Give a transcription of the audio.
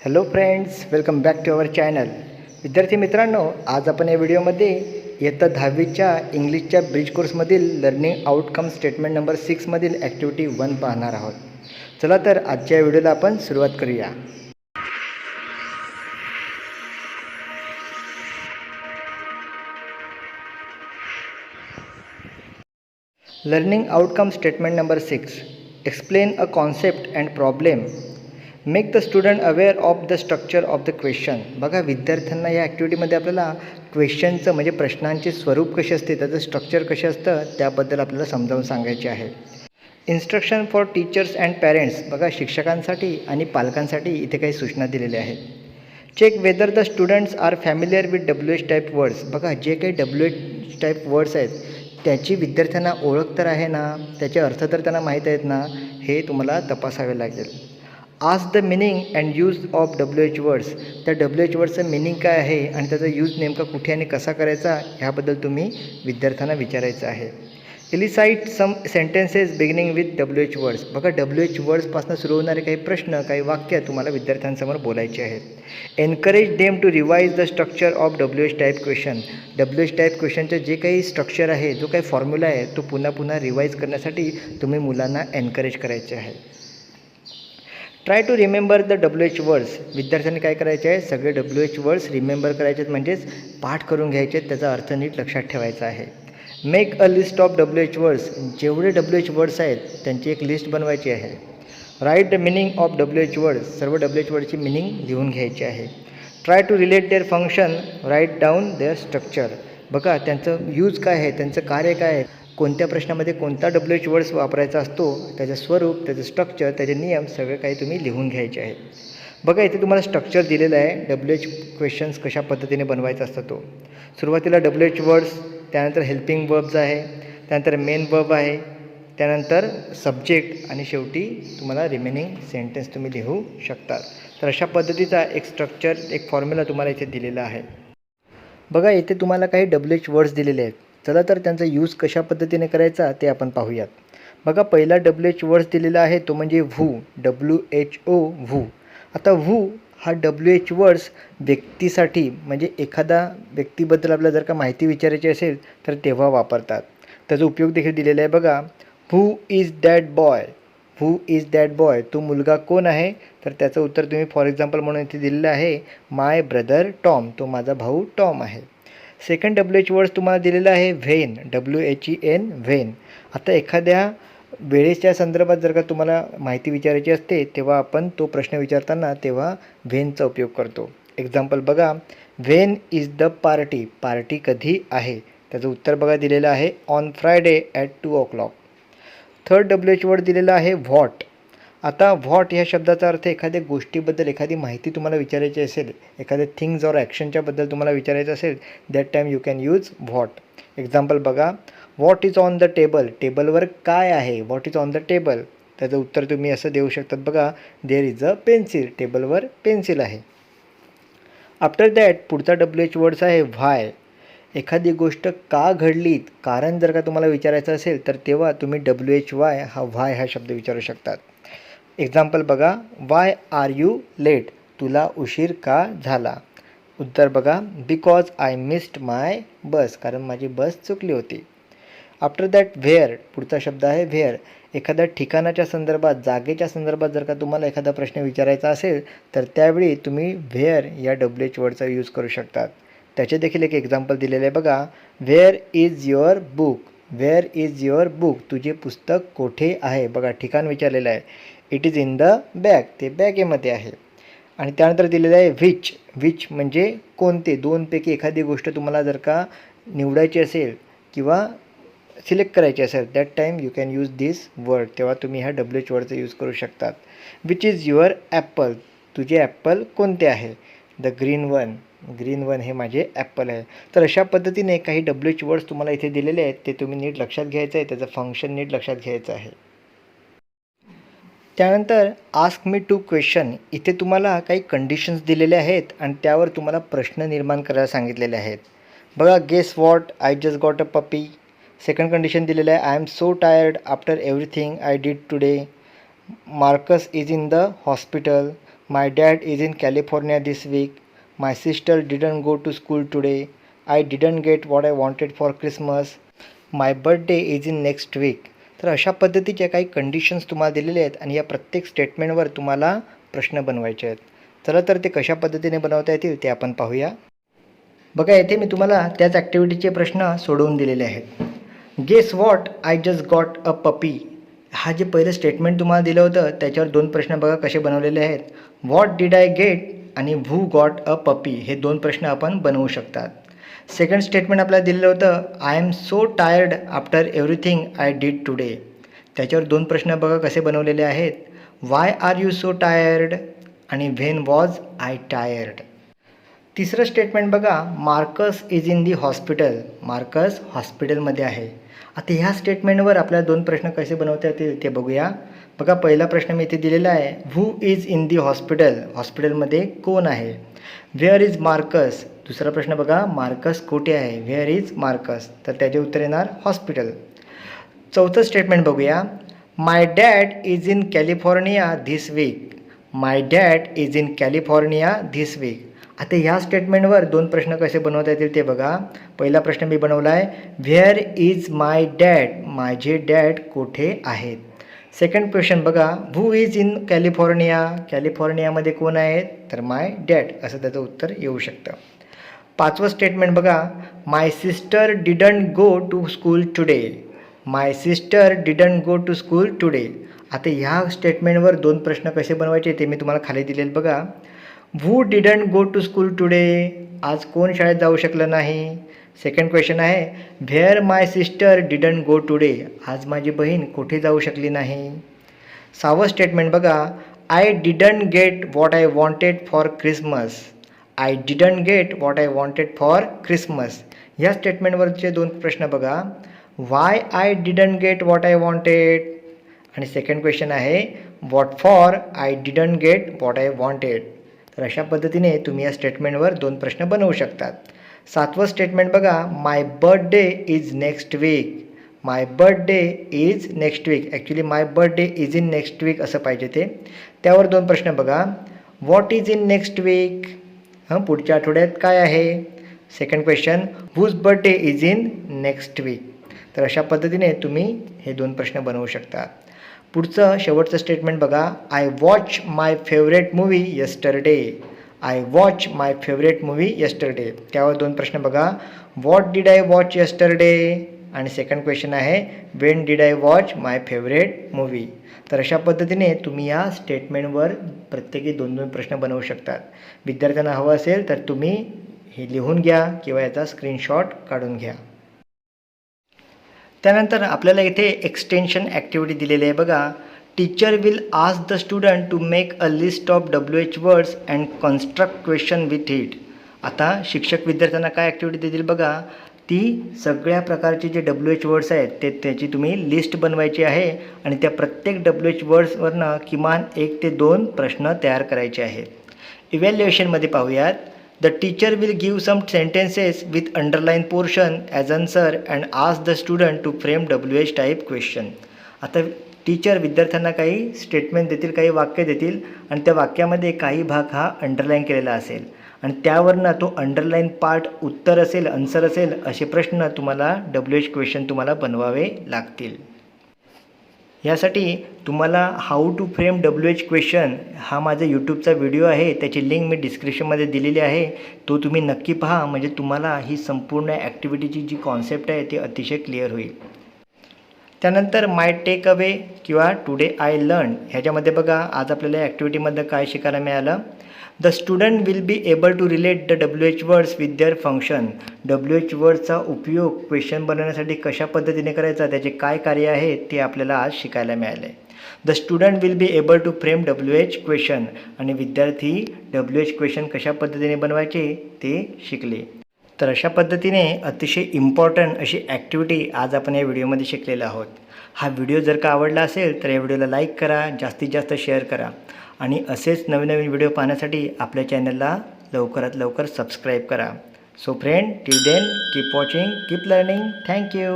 Hello friends, welcome back to our channel. विद्यार्थी मित्रांनो, आज आपण या व्हिडिओमध्ये इयत्ता 10वीच्या इंग्लिशच्या ब्रिज कोर्समधील लर्निंग आउटकम स्टेटमेंट नंबर 6मधील ॲक्टिव्हिटी 1 पाहणार आहोत. चला तर आजच्या व्हिडिओला आपण सुरुवात करूया. Learning outcome statement number 6. Explain a concept and problem. Make the student aware of the structure of the question. बघा, विद्यार्थ्यांना या ॲक्टिव्हिटीमध्ये आपल्याला क्वेश्चनचं म्हणजे प्रश्नांचे स्वरूप कसे असते, त्याचं स्ट्रक्चर कसे असतं त्याबद्दल आपल्याला समजावून सांगायचे आहे. Instruction for teachers and parents. बघा, शिक्षकांसाठी आणि पालकांसाठी इथे काही सूचना दिलेल्या आहेत. Check whether the students are familiar with WH type words. बघा, जे काही WH टाईप वर्ड्स आहेत त्याची विद्यार्थ्यांना ओळख तर आहे ना, त्याचे अर्थ तर त्यांना माहीत आहेत ना, हे तुम्हाला तपासावे लागेल. Ask the meaning and use of WH words. त्या WH वर्ड्सचं मिनिंग काय आहे आणि त्याचा यूज नेमका कुठे आणि कसा करायचा ह्याबद्दल तुम्ही विद्यार्थ्यांना विचारायचं आहे. Elicit some sentences beginning with WH words. बघा, WH वर्ड्सपासून सुरू होणारे काही प्रश्न, काही वाक्य तुम्हाला विद्यार्थ्यांसमोर बोलायचे आहेत. Encourage them to revise the structure of WH type question. WH type क्वेश्चनचं जे काही स्ट्रक्चर आहे, जो काही फॉर्म्युला आहे, तो पुन्हा पुन्हा रिवाईज करण्यासाठी तुम्ही मुलांना एनकरेज करायचे आहे. Try to remember the WH words. विद्यार्थ्यांनी काय करायचे आहे, सगळे WH वर्ड्स रिमेंबर करायचे आहेत, म्हणजेच पाठ करून घ्यायचे आहेत, त्याचा अर्थ नीट लक्षात ठेवायचा आहे. Make a list of WH words. जेवढे WH वर्ड्स आहेत त्यांची एक लिस्ट बनवायची आहे. Write the meaning of WH words. सर्व WH वर्डची मिनिंग लिहून घ्यायची आहे. Try to relate their function. Write down their structure. बघा, त्यांचं यूज काय आहे, त्यांचं कार्य काय आहे, कोणत्या प्रश्नामध्ये कोणता WH वर्ड्स वापरायचा असतो, त्याचं स्वरूप, त्याचं स्ट्रक्चर, त्याचे नियम सगळे काही तुम्ही लिहून घ्यायचे आहेत. बघा, इथे तुम्हाला स्ट्रक्चर दिलेलं आहे. WH क्वेश्चन्स कशा पद्धतीने बनवायचा असतो तो. सुरुवातीला WH वर्ड्स, त्यानंतर हेल्पिंग वर्ब्स आहे, त्यानंतर मेन वर्ब आहे, त्यानंतर सब्जेक्ट आणि शेवटी तुम्हाला रिमेनिंग सेंटेन्स तुम्ही लिहू शकता. तर अशा पद्धतीचा एक स्ट्रक्चर, एक फॉर्म्युला तुम्हाला इथे दिलेला आहे. बघा, इथे तुम्हाला काही WH वर्ड्स दिलेले आहेत. चला तर त्यांचा यूज कशा पद्धतीने करायचा ते आपण पाहूयात. बघा, पहिला WH वर्ड्स दिलेला आहे तो म्हणजे व्हू. WHO who. आता व्हू हा WH वर्ड्स व्यक्तीसाठी, म्हणजे एखादा व्यक्तीबद्दल आपल्याला जर का माहिती विचारायची असेल तर तेव्हा वापरतात. त्याचा उपयोग देखील दिलेला आहे. बघा, who is that boy. Who is that boy. तो मुलगा कोण आहे, तर त्याचं उत्तर तुम्ही फॉर एक्झाम्पल म्हणून इथे दिलेलं आहे, माय ब्रदर टॉम. तो माझा भाऊ टॉम आहे. सेकंड WH वर्ड्स तुम्हाला दिलेला आहे व्हेन. WHEN when. आता एखाद्या वेळेच्या संदर्भात जर का तुम्हाला माहिती विचारायची असते तेव्हा आपण तो प्रश्न विचारताना तेव्हा व्हेनचा उपयोग करतो. एक्झाम्पल बघा, when is the party. Party कधी आहे, त्याचं उत्तर बघा दिलेलं आहे, on Friday at 2 o'clock. Third WH word दिलेला आहे व्हॉट. आता व्हॉट ह्या शब्दाचा अर्थ एखाद्या गोष्टीबद्दल एखादी माहिती तुम्हाला विचारायची असेल, एखाद्या थिंग्ज ऑर ॲक्शनच्याबद्दल तुम्हाला विचारायचं असेल, that time you can use what. Example बघा, what is on the table. टेबलवर काय आहे, what is on the table. त्याचं उत्तर तुम्ही असं देऊ शकतात, बघा, देअर इज अ पेन्सिल. टेबलवर पेन्सिल आहे. आफ्टर दॅट पुढचा WH वर्ड्स आहे व्हाय. एखादी गोष्ट का घडली, कारण जर का तुम्हाला विचारायचं असेल तर तेव्हा तुम्ही WHY हा व्हाय हा शब्द विचारू शकतात. एक्झाम्पल बघा, वाय आर यू लेट. तुला उशीर का झाला. उत्तर बघा, बिकॉज आय मिस्ड माय बस. कारण माझी बस चुकली होती. आफ्टर दॅट व्हेअर पुढचा शब्द आहे व्हेअर. एखाद्या ठिकाणाच्या संदर्भात, जागेच्या संदर्भात जर का तुम्हाला एखादा प्रश्न विचारायचा असेल तर त्यावेळी तुम्ही व्हेअर या WH वर्डचा यूज करू शकतात. त्याचे देखील एक एक्झाम्पल दिलेले आहे. बघा, where is your book. Where is your book. तुझे पुस्तक कोठे आहे. बघा, ठिकाण विचारलेलं आहे. It is in the bag. ते बॅगेमध्ये आहे. आणि त्यानंतर दिलेलं आहे व्हिच. व्हिच म्हणजे कोणते. दोनपैकी एखादी गोष्ट तुम्हाला जर का निवडायची असेल किंवा सिलेक्ट करायची असेल, that time you can use this word. तेव्हा तुम्ही ह्या WH वर्डचा यूज करू शकतात. Which is your Apple. तुझे ॲपल कोणते आहे. The green one. Green one हे माझे ॲपल आहे. तर अशा पद्धतीने काही WH वर्ड्स तुम्हाला इथे दिलेले आहेत, ते तुम्ही नीट लक्षात घ्यायचं आहे, त्याचं फंक्शन नीट लक्षात घ्यायचं आहे. त्यानंतर आस्क मी टू क्वेश्चन. इथे तुम्हाला काही कंडिशन्स दिलेले आहेत आणि त्यावर तुम्हाला प्रश्न निर्माण करायला सांगितलेले आहेत. बघा, guess what, I just got a puppy. Second condition दिलेलं आहे, I am so tired after everything I did today. Marcus is in the hospital. My dad is in California this week, my sister didn't go to school today, I didn't get what I wanted for Christmas, my birthday is in next week. तर अशा पद्धतीच्या काही conditions तुम्हाला दिलेल्या आहेत आणि या प्रत्येक स्टेटमेंटवर तुम्हाला प्रश्न बनवायचे आहेत. चला तर ते कशा पद्धतीने बनवता येतील ते आपण पाहूया. बघा, येथे मी तुम्हाला त्याच ॲक्टिव्हिटीचे प्रश्न सोडवून दिलेले आहेत. Guess what I just got a puppy. हा जे पहिलं स्टेटमेंट तुम्हाला दिलं होतं त्याच्यावर 2 प्रश्न बघा कसे बनवलेले आहेत. व्हॉट डिड आय गेट आणि हू गॉट अ पपी हे 2 प्रश्न आपण बनवू शकतात. सेकंड स्टेटमेंट आपल्याला दिलेलं होतं I am so tired after everything I did today. त्याच्यावर 2 प्रश्न बघा कसे बनवलेले आहेत. Why are you so tired आणि व्हेन वॉज आय टायर्ड. तिसरं स्टेटमेंट बघा, Marcus is in the hospital. Marcus हॉस्पिटलमध्ये आहे. आता ह्या स्टेटमेंटवर आपल्याला 2 प्रश्न कसे बनवता येतील ते बघूया. बघा, पहिला प्रश्न मी इथे दिलेला आहे, who is in the hospital. हॉस्पिटलमध्ये कोण आहे. Where is Marcus. दुसरा प्रश्न बघा, मार्कस कुठे आहे. Where is Marcus. तर त्याचे उत्तर येणार हॉस्पिटल. चौथं स्टेटमेंट बघूया, my dad is in California this week. My dad is in California this week. आता ह्या स्टेटमेंटवर 2 प्रश्न कसे बनवता येतील ते बघा. पहिला प्रश्न मी बनवला आहे, व्हेअर इज माय डॅड. माझे डॅड कुठे आहेत. सेकंड क्वेश्चन बघा, हू इज इन कॅलिफोर्निया. कॅलिफोर्नियामध्ये कोण आहेत तर माय डॅड असं त्याचं उत्तर येऊ शकतं. पाचवं स्टेटमेंट बघा, my sister didn't go to school today. My sister didn't go to school today. आता ह्या स्टेटमेंटवर 2 प्रश्न कसे बनवायचे ते मी तुम्हाला खाली दिलेले बघा. Who didn't go to school today. आज कोण शाळेत जाऊ शकलं नाही. सेकंड क्वेश्चन आहे, where my sister didn't go today. आज माझी बहीण कुठे जाऊ शकली नाही. 6वं स्टेटमेंट बघा, I didn't get what I wanted for Christmas. I didn't get what I wanted for Christmas. ह्या स्टेटमेंटवरचे 2 प्रश्न बघा, why I didn't get what I wanted आणि सेकंड क्वेश्चन आहे, what for I didn't get what I wanted. तर अशा पद्धतीने तुम्ही या स्टेटमेंटवर 2 प्रश्न बनवू शकतात. 7वं स्टेटमेंट बघा, my birthday is next week. My birthday is next week. Actually my birthday is in next week असं पाहिजे ते. त्यावर 2 प्रश्न बघा, what is in next week. पुढच्या आठवड्यात काय आहे. Second question, whose birthday is in next week. तर अशा पद्धतीने तुम्ही हे 2 प्रश्न बनवू शकता. पुढचं शेवटचं स्टेटमेंट बघा, I watch my favourite movie yesterday. I watch my favourite movie yesterday. त्यावर 2 प्रश्न बघा, what did I watch yesterday आणि सेकंड क्वेश्चन आहे, Wien did I watch my favourite movie. तर अशा पद्धतीने तुम्ही या स्टेटमेंटवर प्रत्येकी 2-2 प्रश्न बनवू शकतात. विद्यार्थ्यांना हवं असेल तर तुम्ही हे लिहून घ्या किंवा याचा स्क्रीनशॉट काढून घ्या. त्यानंतर आपल्याला इथे एक्सटेन्शन ॲक्टिव्हिटी दिलेली आहे बघा. Teacher will ask the student to make a list of WH words and construct question with it. आता शिक्षक विद्यार्थ्यांना काय ॲक्टिव्हिटी देतील बघा, ती सगळ्या प्रकारचे जे WH वर्ड्स आहेत त्याची तुम्ही लिस्ट बनवायची आहे आणि त्या प्रत्येक WH वर्ड्सवरनं किमान 1 ते 2 प्रश्न तयार करायचे आहेत. इव्हॅल्युएशनमध्ये पाहूयात. The teacher will give some sentences with underlined portion as answer and ask the student to frame WH type question. आता टीचर विद्यार्थ्यांना काही स्टेटमेंट देतील, काही वाक्य देतील आणि त्या वाक्यामध्ये काही भाग हा अंडरलाईन केलेला असेल आणि त्यावरनं तो अंडरलाईन पार्ट उत्तर असेल, आन्सर असेल असे प्रश्न तुम्हाला WH क्वेश्चन तुम्हाला बनवावे लागतील. यासाठी तुम्हाला how to frame WH question हा माझा यूट्यूबचा व्हिडिओ आहे, त्याची लिंक मी डिस्क्रिप्शनमध्ये दिलेली आहे. तो तुम्ही नक्की पहा, म्हणजे तुम्हाला ही संपूर्ण ॲक्टिव्हिटीची जी कॉन्सेप्ट आहे ती अतिशय क्लिअर होईल. त्यानंतर माय टेक अवे किंवा टुडे आय लर्न ह्याच्यामध्ये बघा, आज आपल्याला ॲक्टिव्हिटीमध्ये काय शिकायला मिळालं. The student will be able to relate the WH words with their function. WH वर्ड्सचा उपयोग क्वेश्चन बनवण्यासाठी कशा पद्धतीने करायचा, त्याचे काय कार्य आहे ते आपल्याला आज शिकायला मिळाले. The student will be able to frame WH question आणि विद्यार्थी WH क्वेश्चन कशा पद्धतीने बनवायचे ते शिकले. तर अशा पद्धतीने अतिशय इम्पॉर्टंट अशी ॲक्टिव्हिटी आज आपण या व्हिडिओमध्ये शिकलेलो आहोत. हा व्हिडिओ जर का आवडला असेल तर या व्हिडिओला लाईक करा, जास्तीत जास्त शेअर करा आणि असेच नवीन नवीन व्हिडिओ पाहण्यासाठी आपल्या चॅनलला लवकरात लवकर सबस्क्राईब करा. So friend, till then keep watching, keep learning. Thank you.